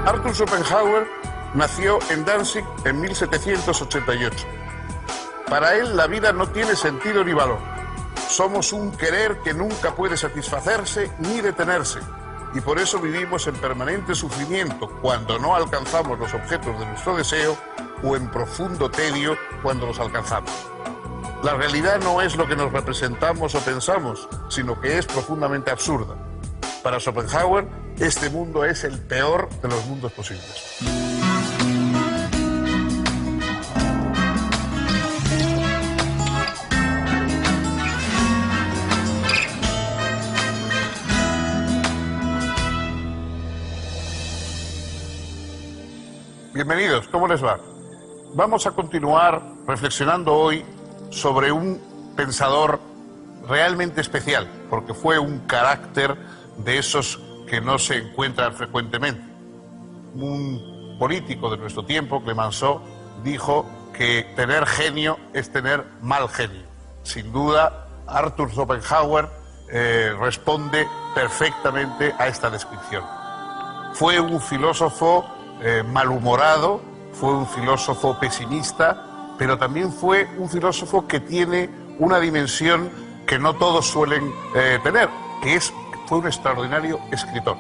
Arthur Schopenhauer nació en Danzig en 1788. Para él la vida no tiene sentido ni valor. Somos un querer que nunca puede satisfacerse ni detenerse, y por eso vivimos en permanente sufrimiento cuando no alcanzamos los objetos de nuestro deseo o en profundo tedio cuando los alcanzamos. La realidad no es lo que nos representamos o pensamos, sino que es profundamente absurda. Para Schopenhauer, este mundo es el peor de los mundos posibles. Bienvenidos, ¿cómo les va? Vamos a continuar reflexionando hoy sobre un pensador realmente especial, porque fue un carácter de esos que no se encuentran frecuentemente. Un político de nuestro tiempo, Clemenceau, dijo que tener genio es tener mal genio. Sin duda, Arthur Schopenhauer responde perfectamente a esta descripción. Fue un filósofo malhumorado, fue un filósofo pesimista, pero también fue un filósofo que tiene una dimensión que no todos suelen tener, que fue un extraordinario escritor,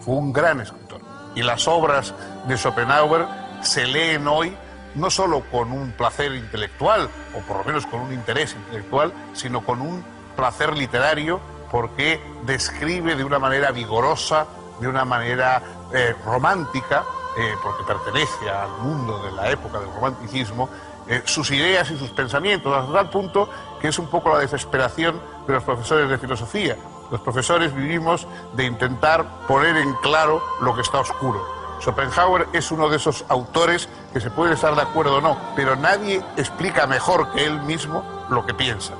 fue un gran escritor. Y las obras de Schopenhauer se leen hoy no solo con un placer intelectual, o por lo menos con un interés intelectual, sino con un placer literario, porque describe de una manera vigorosa, de una manera romántica, porque pertenece al mundo de la época del romanticismo, sus ideas y sus pensamientos, hasta tal punto que es un poco la desesperación de los profesores de filosofía. Los profesores vivimos de intentar poner en claro lo que está oscuro. Schopenhauer es uno de esos autores que se puede estar de acuerdo o no, pero nadie explica mejor que él mismo lo que piensa.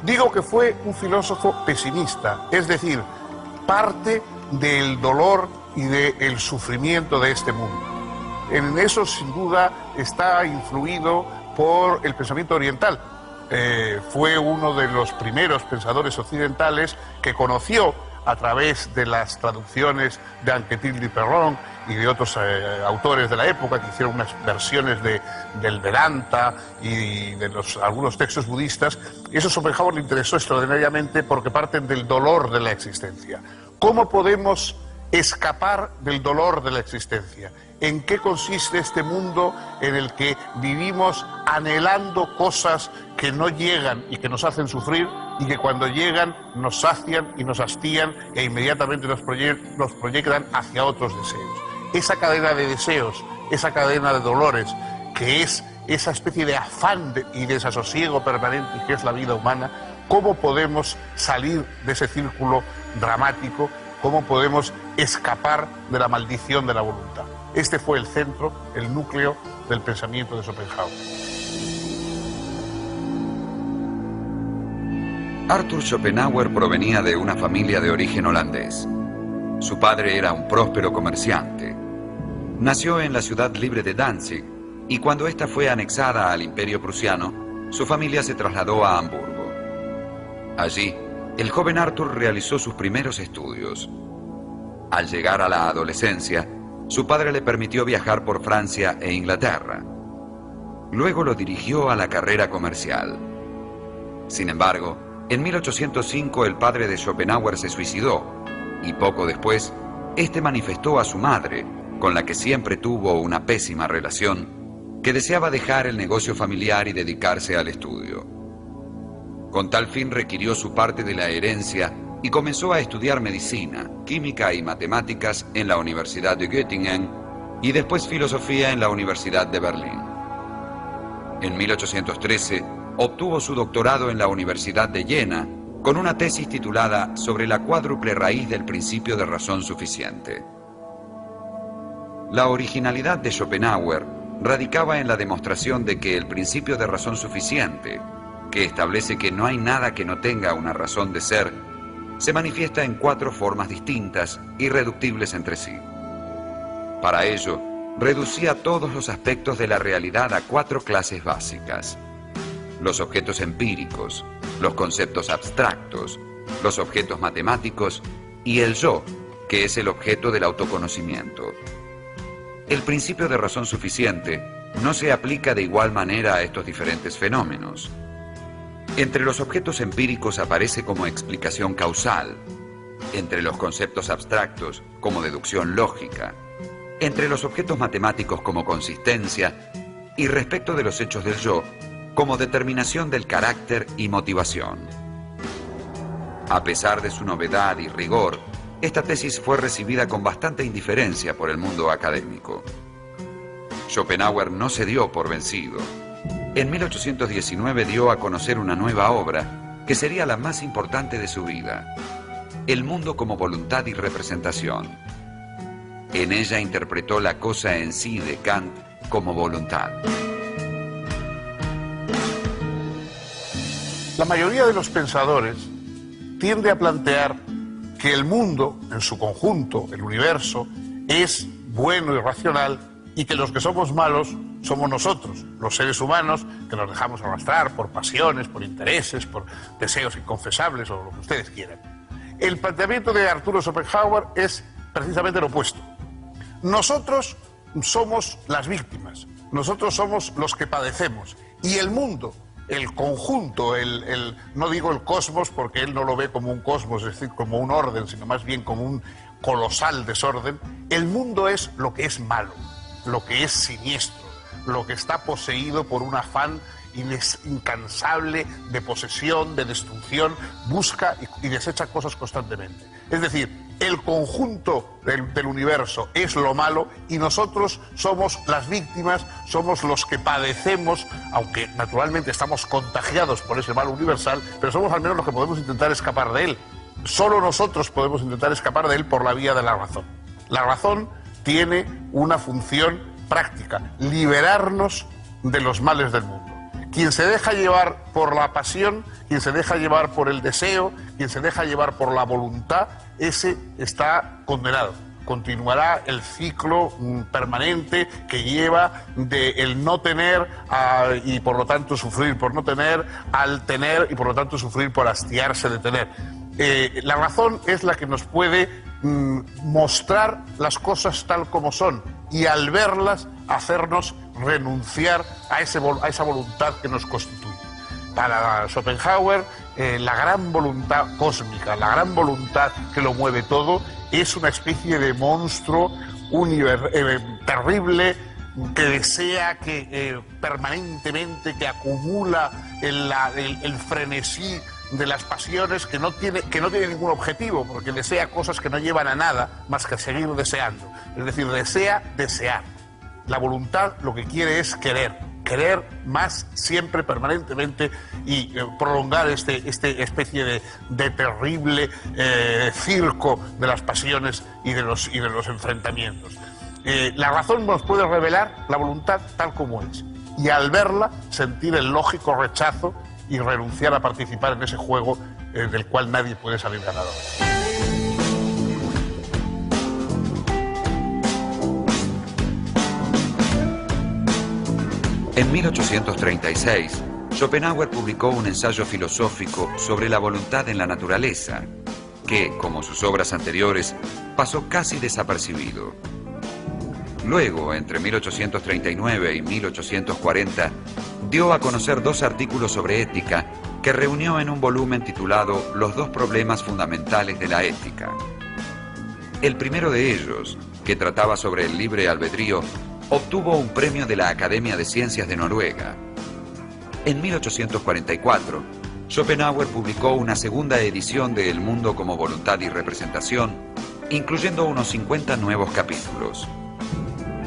Digo que fue un filósofo pesimista, es decir, parte del dolor y del sufrimiento de este mundo. En eso, sin duda, está influido por el pensamiento oriental. Fue uno de los primeros pensadores occidentales que conoció, a través de las traducciones de Anquetil du Perron y de otros autores de la época que hicieron unas versiones del Vedanta y de algunos textos budistas, y eso a Schopenhauer le interesó extraordinariamente porque parten del dolor de la existencia. ¿Cómo podemos escapar del dolor de la existencia? ¿En qué consiste este mundo en el que vivimos anhelando cosas que no llegan y que nos hacen sufrir, y que cuando llegan nos sacian y nos hastían e inmediatamente nos proyectan hacia otros deseos? Esa cadena de deseos, esa cadena de dolores, que es esa especie de afán y desasosiego permanente que es la vida humana, ¿cómo podemos salir de ese círculo dramático? ¿Cómo podemos escapar de la maldición de la voluntad? Este fue el centro, el núcleo del pensamiento de Schopenhauer. Arthur Schopenhauer provenía de una familia de origen holandés. Su padre era un próspero comerciante. Nació en la ciudad libre de Danzig y cuando ésta fue anexada al Imperio Prusiano, su familia se trasladó a Hamburgo. Allí, el joven Arthur realizó sus primeros estudios. Al llegar a la adolescencia, su padre le permitió viajar por Francia e Inglaterra. Luego lo dirigió a la carrera comercial. Sin embargo, en 1805 el padre de Schopenhauer se suicidó y poco después, este manifestó a su madre, con la que siempre tuvo una pésima relación, que deseaba dejar el negocio familiar y dedicarse al estudio. Con tal fin requirió su parte de la herencia y comenzó a estudiar medicina, química y matemáticas en la Universidad de Göttingen y después filosofía en la Universidad de Berlín. En 1813 obtuvo su doctorado en la Universidad de Jena con una tesis titulada Sobre la cuádruple raíz del principio de razón suficiente. La originalidad de Schopenhauer radicaba en la demostración de que el principio de razón suficiente, que establece que no hay nada que no tenga una razón de ser, se manifiesta en 4 formas distintas, irreductibles entre sí. Para ello, reducía todos los aspectos de la realidad a 4 clases básicas: los objetos empíricos, los conceptos abstractos, los objetos matemáticos y el yo, que es el objeto del autoconocimiento. el principio de razón suficiente no se aplica de igual manera a estos diferentes fenómenos. Entre los objetos empíricos aparece como explicación causal, entre los conceptos abstractos como deducción lógica, entre los objetos matemáticos como consistencia y respecto de los hechos del yo como determinación del carácter y motivación. A pesar de su novedad y rigor, esta tesis fue recibida con bastante indiferencia por el mundo académico. Schopenhauer no se dio por vencido. En 1819 dio a conocer una nueva obra que sería la más importante de su vida: El mundo como voluntad y representación. En ella interpretó la cosa en sí de Kant como voluntad. La mayoría de los pensadores tiende a plantear que el mundo, en su conjunto, el universo, es bueno y racional, y que los que somos malos somos nosotros, los seres humanos, que nos dejamos arrastrar por pasiones, por intereses, por deseos inconfesables o lo que ustedes quieran. El planteamiento de Arturo Schopenhauer es precisamente lo opuesto. Nosotros somos las víctimas, nosotros somos los que padecemos, y el mundo, el conjunto, no digo el cosmos porque él no lo ve como un cosmos, es decir, como un orden, sino más bien como un colosal desorden. El mundo es lo que es malo, lo que es siniestro, lo que está poseído por un afán incansable de posesión, de destrucción, busca y desecha cosas constantemente. Es decir, el conjunto del universo es lo malo y nosotros somos las víctimas, somos los que padecemos, aunque naturalmente estamos contagiados por ese mal universal, pero somos al menos los que podemos intentar escapar de él. Solo nosotros podemos intentar escapar de él por la vía de la razón. La razón tiene una función práctica: liberarnos de los males del mundo. Quien se deja llevar por la pasión, quien se deja llevar por el deseo, quien se deja llevar por la voluntad, ese está condenado. Continuará el ciclo permanente que lleva de el no tener y por lo tanto sufrir por no tener, al tener y por lo tanto sufrir por hastiarse de tener. La razón es la que nos puede mostrar las cosas tal como son y al verlas hacernos renunciar a esa voluntad que nos constituye. Para Schopenhauer, la gran voluntad cósmica, la gran voluntad que lo mueve todo, es una especie de monstruo terrible que desea, que permanentemente, que acumula el frenesí de las pasiones, que no tiene ningún objetivo, porque desea cosas que no llevan a nada más que a seguir deseando. Es decir, desea desear. La voluntad lo que quiere es querer más siempre, permanentemente, y prolongar esta especie de terrible circo de las pasiones y de los enfrentamientos. La razón nos puede revelar la voluntad tal como es, y al verla sentir el lógico rechazo y renunciar a participar en ese juego del cual nadie puede salir ganador. En 1836, Schopenhauer publicó un ensayo filosófico sobre la voluntad en la naturaleza, que, como sus obras anteriores, pasó casi desapercibido. Luego, entre 1839 y 1840, dio a conocer 2 artículos sobre ética que reunió en un volumen titulado Los 2 problemas fundamentales de la ética. El primero de ellos, que trataba sobre el libre albedrío, obtuvo un premio de la Academia de Ciencias de Noruega. En 1844, Schopenhauer publicó una segunda edición de El mundo como voluntad y representación, incluyendo unos 50 nuevos capítulos.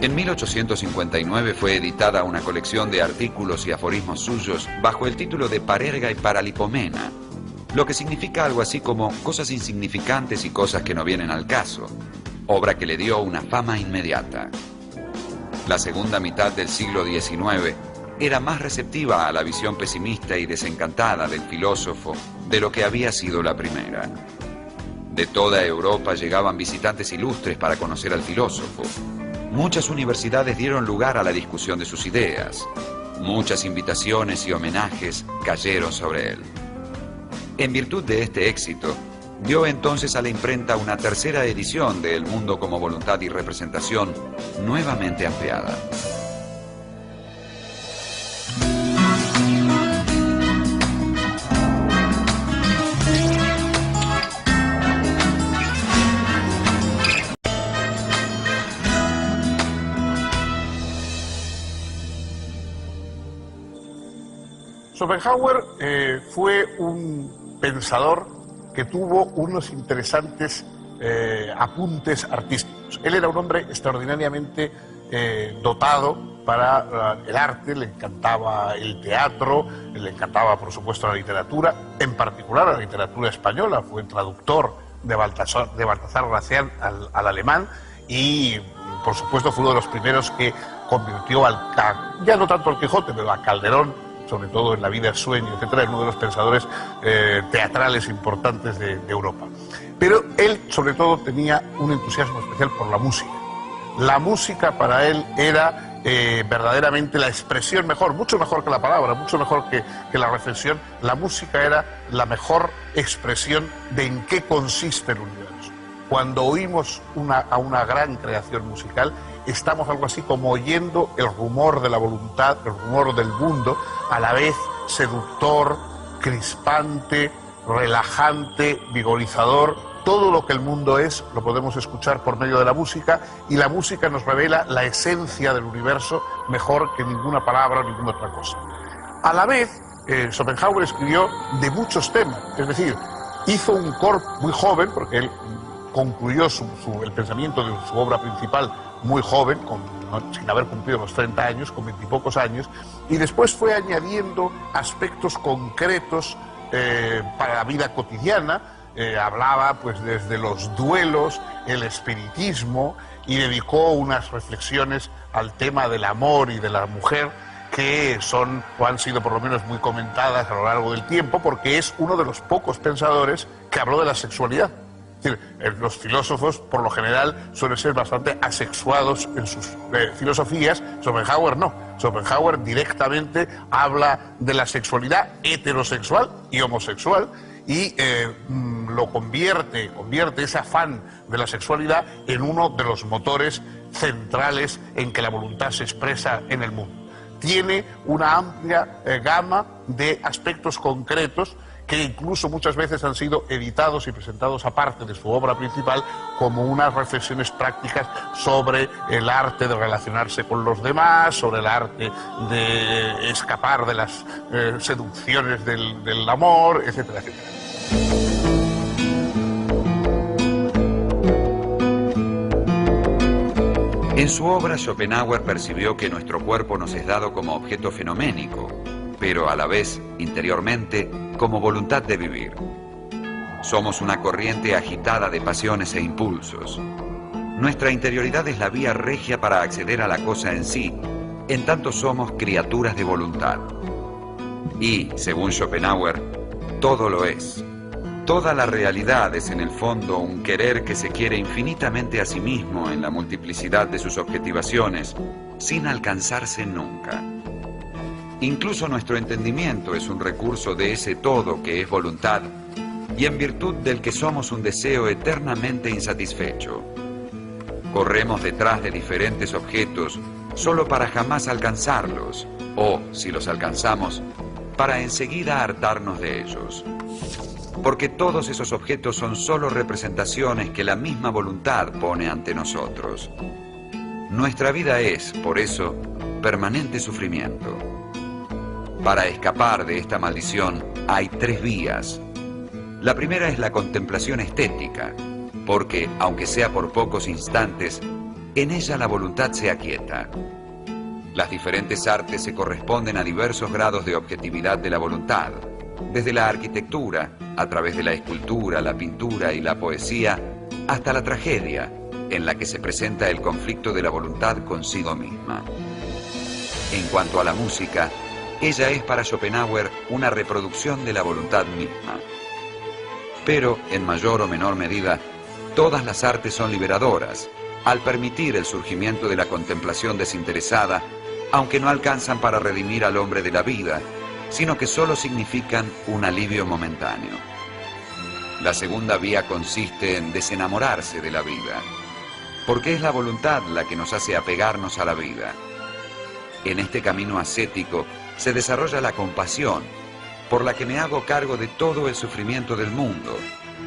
En 1859 fue editada una colección de artículos y aforismos suyos bajo el título de Parerga y Paralipomena, lo que significa algo así como cosas insignificantes y cosas que no vienen al caso, obra que le dio una fama inmediata. La segunda mitad del siglo XIX era más receptiva a la visión pesimista y desencantada del filósofo de lo que había sido la primera. De toda Europa llegaban visitantes ilustres para conocer al filósofo. Muchas universidades dieron lugar a la discusión de sus ideas. Muchas invitaciones y homenajes cayeron sobre él. En virtud de este éxito, dio entonces a la imprenta una tercera edición de El mundo como voluntad y representación, nuevamente ampliada. Schopenhauer fue un pensador que tuvo unos interesantes apuntes artísticos. Él era un hombre extraordinariamente dotado para el arte, le encantaba el teatro, le encantaba, por supuesto, la literatura, en particular la literatura española. Fue traductor de Baltasar Gracián al alemán y, por supuesto, fue uno de los primeros que convirtió ya no tanto al Quijote, pero a Calderón, sobre todo en La vida es sueño, etcétera, en uno de los pensadores teatrales importantes de Europa. Pero él, sobre todo, tenía un entusiasmo especial por la música. La música para él era verdaderamente la expresión mejor, mucho mejor que la palabra, mucho mejor que la reflexión. La música era la mejor expresión de en qué consiste el universo. Cuando oímos a una gran creación musical, estamos algo así como oyendo el rumor de la voluntad, el rumor del mundo, a la vez seductor, crispante, relajante, vigorizador. Todo lo que el mundo es lo podemos escuchar por medio de la música, y la música nos revela la esencia del universo mejor que ninguna palabra o ninguna otra cosa. A la vez, Schopenhauer escribió de muchos temas, es decir, hizo un corpus muy joven, porque él concluyó el pensamiento de su obra principal muy joven, sin haber cumplido los 30 años, con 20 y pocos años, y después fue añadiendo aspectos concretos para la vida cotidiana. Hablaba pues desde los duelos, el espiritismo, y dedicó unas reflexiones al tema del amor y de la mujer que son o han sido por lo menos muy comentadas a lo largo del tiempo, porque es uno de los pocos pensadores que habló de la sexualidad. Es decir, los filósofos por lo general suelen ser bastante asexuados en sus filosofías. Schopenhauer no. Schopenhauer directamente habla de la sexualidad heterosexual y homosexual, y lo convierte ese afán de la sexualidad en uno de los motores centrales en que la voluntad se expresa en el mundo. Tiene una amplia gama de aspectos concretos que incluso muchas veces han sido editados y presentados aparte de su obra principal como unas reflexiones prácticas sobre el arte de relacionarse con los demás, sobre el arte de escapar de las seducciones del amor, etcétera, etcétera. En su obra, Schopenhauer percibió que nuestro cuerpo nos es dado como objeto fenoménico, pero a la vez, interiormente, como voluntad de vivir. Somos una corriente agitada de pasiones e impulsos. Nuestra interioridad es la vía regia para acceder a la cosa en sí, en tanto somos criaturas de voluntad. Y, según Schopenhauer, todo lo es. Toda la realidad es en el fondo un querer que se quiere infinitamente a sí mismo en la multiplicidad de sus objetivaciones, sin alcanzarse nunca. Incluso nuestro entendimiento es un recurso de ese todo que es voluntad, y en virtud del que somos un deseo eternamente insatisfecho. Corremos detrás de diferentes objetos solo para jamás alcanzarlos, o, si los alcanzamos, para enseguida hartarnos de ellos. Porque todos esos objetos son solo representaciones que la misma voluntad pone ante nosotros. Nuestra vida es, por eso, permanente sufrimiento. Para escapar de esta maldición hay tres vías. La primera es la contemplación estética, porque, aunque sea por pocos instantes, en ella la voluntad se aquieta. Las diferentes artes se corresponden a diversos grados de objetividad de la voluntad, desde la arquitectura, a través de la escultura, la pintura y la poesía, hasta la tragedia, en la que se presenta el conflicto de la voluntad consigo misma. En cuanto a la música, ella es para Schopenhauer una reproducción de la voluntad misma. Pero, en mayor o menor medida, todas las artes son liberadoras, al permitir el surgimiento de la contemplación desinteresada, aunque no alcanzan para redimir al hombre de la vida, sino que solo significan un alivio momentáneo. La segunda vía consiste en desenamorarse de la vida, porque es la voluntad la que nos hace apegarnos a la vida. En este camino ascético se desarrolla la compasión, por la que me hago cargo de todo el sufrimiento del mundo.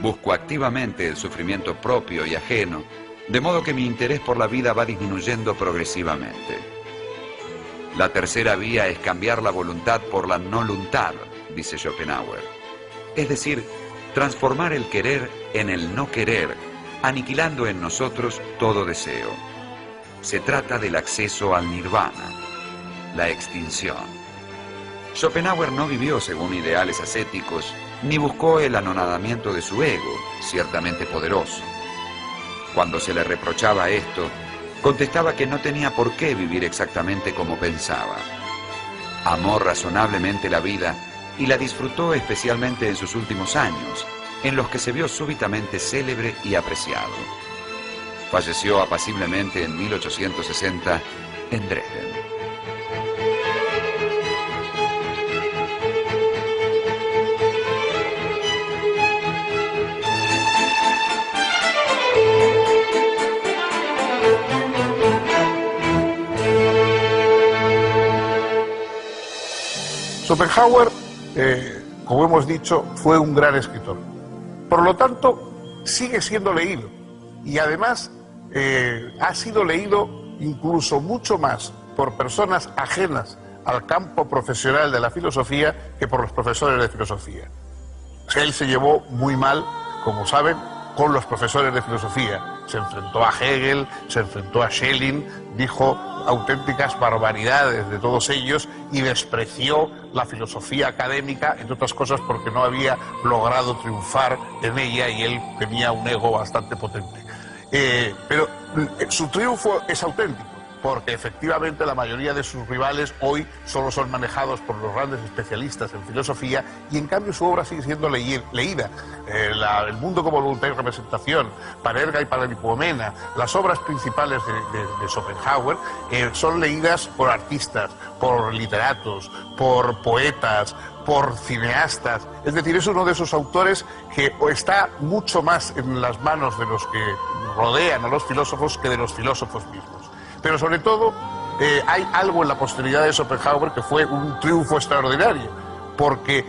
Busco activamente el sufrimiento propio y ajeno, de modo que mi interés por la vida va disminuyendo progresivamente. La tercera vía es cambiar la voluntad por la no-luntad, dice Schopenhauer. Es decir, transformar el querer en el no querer, aniquilando en nosotros todo deseo. Se trata del acceso al nirvana, la extinción. Schopenhauer no vivió según ideales ascéticos, ni buscó el anonadamiento de su ego, ciertamente poderoso. Cuando se le reprochaba esto, contestaba que no tenía por qué vivir exactamente como pensaba. Amó razonablemente la vida y la disfrutó especialmente en sus últimos años, en los que se vio súbitamente célebre y apreciado. Falleció apaciblemente en 1860 en Dresden. Schopenhauer, como hemos dicho, fue un gran escritor. Por lo tanto, sigue siendo leído. Y además, ha sido leído incluso mucho más por personas ajenas al campo profesional de la filosofía que por los profesores de filosofía. Él se llevó muy mal, como saben, con los profesores de filosofía. Se enfrentó a Hegel, se enfrentó a Schelling, dijo auténticas barbaridades de todos ellos y despreció la filosofía académica, entre otras cosas porque no había logrado triunfar en ella y él tenía un ego bastante potente. Pero su triunfo es auténtico, porque efectivamente la mayoría de sus rivales hoy solo son manejados por los grandes especialistas en filosofía y en cambio su obra sigue siendo leída. El mundo como voluntad y representación, Parerga y Paralipomena, las obras principales de Schopenhauer son leídas por artistas, por literatos, por poetas, por cineastas. Es decir, es uno de esos autores que está mucho más en las manos de los que rodean a los filósofos que de los filósofos mismos. Pero sobre todo hay algo en la posteridad de Schopenhauer que fue un triunfo extraordinario, porque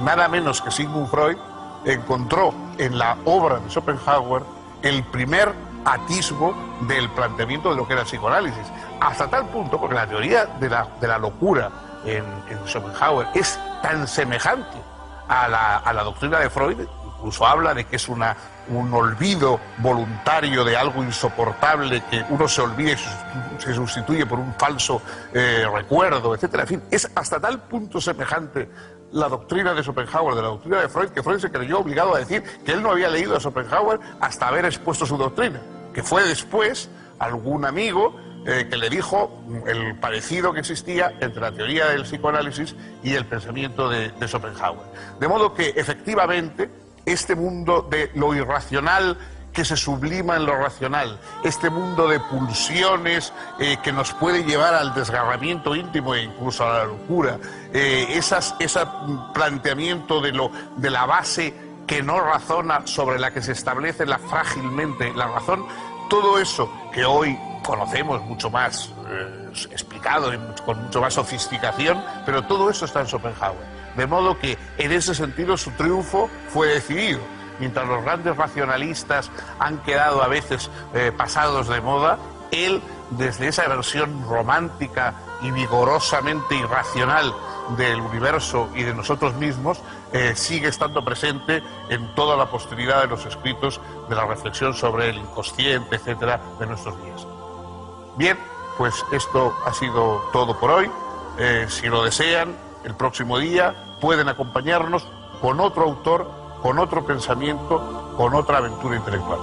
nada menos que Sigmund Freud encontró en la obra de Schopenhauer el primer atisbo del planteamiento de lo que era el psicoanálisis, hasta tal punto, porque la teoría de la locura en Schopenhauer es tan semejante a la doctrina de Freud, incluso habla de que es un olvido voluntario de algo insoportable, que uno se olvida y se sustituye por un falso recuerdo, etcétera. En fin, es hasta tal punto semejante la doctrina de Schopenhauer de la doctrina de Freud, que Freud se creyó obligado a decir que él no había leído a Schopenhauer hasta haber expuesto su doctrina, que fue después algún amigo que le dijo el parecido que existía entre la teoría del psicoanálisis y el pensamiento de Schopenhauer. De modo que, efectivamente, este mundo de lo irracional que se sublima en lo racional, este mundo de pulsiones que nos puede llevar al desgarramiento íntimo e incluso a la locura, ese planteamiento de la base que no razona, sobre la que se establece frágilmente la razón, todo eso que hoy conocemos mucho más explicado con mucho más sofisticación, pero todo eso está en Schopenhauer. De modo que en ese sentido su triunfo fue decidido. Mientras los grandes racionalistas han quedado a veces pasados de moda, él, desde esa versión romántica y vigorosamente irracional del universo y de nosotros mismos, sigue estando presente en toda la posteridad de los escritos de la reflexión sobre el inconsciente, etcétera, de nuestros días. Bien, pues esto ha sido todo por hoy. Si lo desean, el próximo día pueden acompañarnos con otro autor, con otro pensamiento, con otra aventura intelectual.